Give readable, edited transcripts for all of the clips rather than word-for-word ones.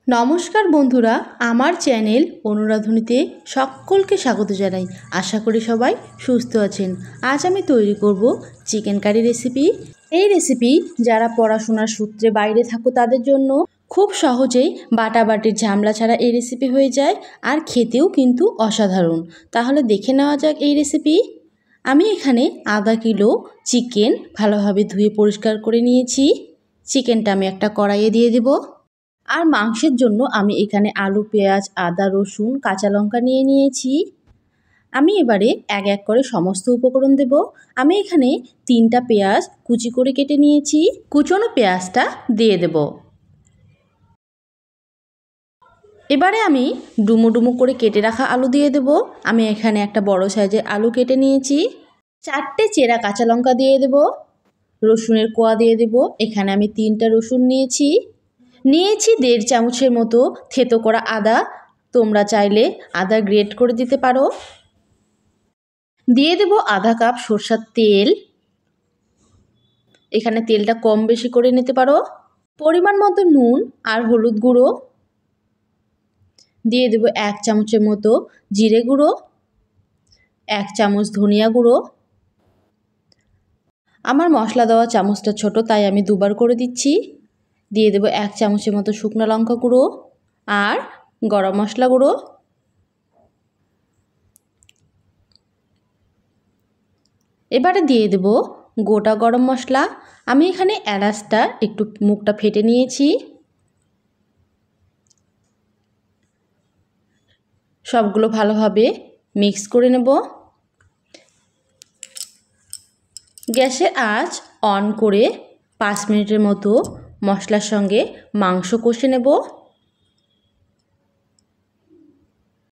নমস্কার বন্ধুরা, আমার চ্যানেল অনুরাধনীতে সকলকে স্বাগত জানাই। আশা করি সবাই সুস্থ আছেন। আজ আমি তৈরি করব চিকেন কারি রেসিপি। এই রেসিপি যারা পড়াশোনার সূত্রে বাইরে থাকো তাদের জন্য খুব সহজেই বাটাবাটির ঝামেলা ছাড়া এই রেসিপি হয়ে যায়, আর খেতেও কিন্তু অসাধারণ। তাহলে দেখে নেওয়া যাক এই রেসিপি। আমি এখানে আধা কিলো চিকেন ভালোভাবে ধুয়ে পরিষ্কার করে নিয়েছি। চিকেনটা আমি একটা কড়াইয়ে দিয়ে দেব। আর মাংসের জন্য আমি এখানে আলু, পেঁয়াজ, আদা, রসুন, কাঁচা লঙ্কা নিয়ে নিয়েছি। আমি এবারে এক এক করে সমস্ত উপকরণ দেব। আমি এখানে 3টা পেঁয়াজ কুচি করে কেটে নিয়েছি। কুচনো পেঁয়াজটা দিয়ে দেব। এবারে আমি ডুমো ডুমো করে কেটে রাখা আলু দিয়ে দেব। আমি এখানে একটা বড় সাইজের আলু কেটে নিয়েছি। 4টে চেরা কাঁচা লঙ্কা দিয়ে দেব। রসুনের কোয়া দিয়ে দেব। এখানে আমি 3টা রসুন নিয়েছি। 1.5 চামচের মতো থেতো করা আদা, তোমরা চাইলে আদা গ্রেট করে দিতে পারো। দিয়ে দেব আধা কাপ সরষের তেল। এখানে তেলটা কম বেশি করে নিতে পারো। পরিমাণ মতো নুন আর হলুদ গুঁড়ো। দিয়ে দেব 1 চামচের মতো জিরে গুঁড়ো, 1 চামচ ধনিয়া গুঁড়ো। আমার মশলা দেওয়া চামচটা ছোট, তাই আমি দুবার করে দিচ্ছি। দিয়ে দেব 1 চামচের মতো শুকনো লঙ্কা গুঁড়ো আর গরম মশলা গুঁড়ো। এবারে দিয়ে দেব গোটা গরম মশলা। আমি এখানে এলাচটা একটু মুখটা ফেটে নিয়েছি। সবগুলো ভালোভাবে মিক্স করে নেব। গ্যাসের আঁচ অন করে 5 মিনিটের মতো মশলার সঙ্গে মাংস কষে নেব।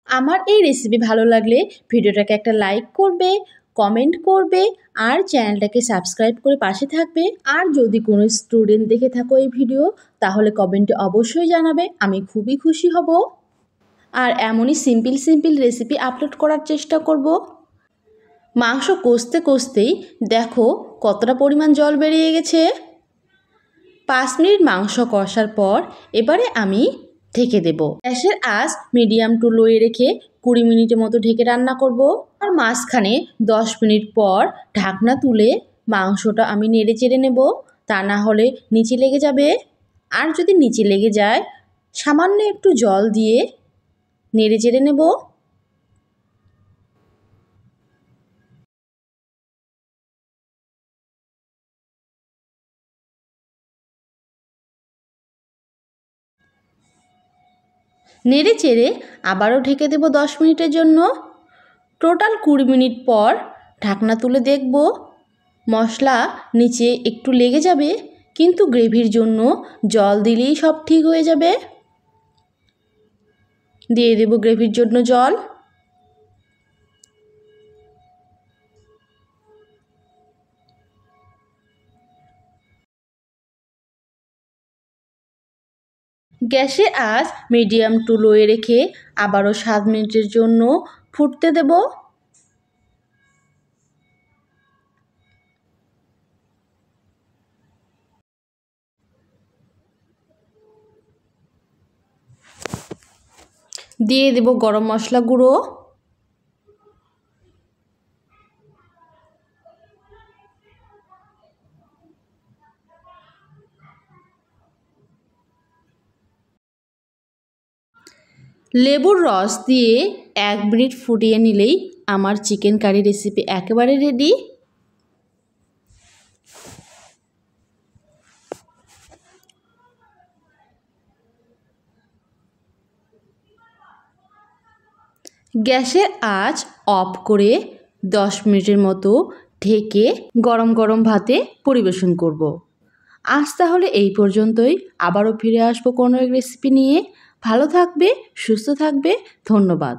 আমার এই রেসিপি ভালো লাগলে ভিডিওটাকে একটা লাইক করবে, কমেন্ট করবে আর চ্যানেলটাকে সাবস্ক্রাইব করে পাশে থাকবে। আর যদি কোনো স্টুডেন্ট দেখে থাকো এই ভিডিও, তাহলে কমেন্টে অবশ্যই জানাবে, আমি খুবই খুশি হব। আর এমনই সিম্পল রেসিপি আপলোড করার চেষ্টা করব। মাংস কষতে কষতেই দেখো কতটা পরিমাণ জল বেরিয়ে গেছে। 5 মিনিট মাংস কষার পর এবারে আমি ঢেকে দেব। গ্যাসের আঁচ মিডিয়াম টু লোয়ে রেখে 20 মিনিটের মতো ঢেকে রান্না করব। আর মাঝখানে 10 মিনিট পর ঢাকনা তুলে মাংসটা আমি নেড়ে চেড়ে নেব, তা না হলে নিচে লেগে যাবে। আর যদি নিচে লেগে যায়, সামান্য একটু জল দিয়ে নেড়ে চেড়ে নেব। নেড়ে চেড়ে আবারও ঢেকে দেব 10 মিনিটের জন্য। টোটাল 20 মিনিট পর ঢাকনা তুলে দেখব মশলা নিচে একটু লেগে যাবে, কিন্তু গ্রেভির জন্য জল দিলেই সব ঠিক হয়ে যাবে। দিয়ে দেব গ্রেভির জন্য জল। গ্যাসের আঁচ মিডিয়াম টু লোয়ে রেখে আবারও 7 মিনিটের জন্য ফুটতে দেব। দিয়ে দেব গরম মশলা গুঁড়ো, লেবুর রস দিয়ে 1 মিনিট ফুটিয়ে নিলেই আমার চিকেন কারি রেসিপি একেবারে রেডি। গ্যাসের আঁচ অফ করে 10 মিনিটের মতো ঢেকে গরম গরম ভাতে পরিবেশন করব। আজ তাহলে এই পর্যন্তই। আবারও ফিরে আসবো কোনো এক রেসিপি নিয়ে। ভালো থাকবে, সুস্থ থাকবে। ধন্যবাদ।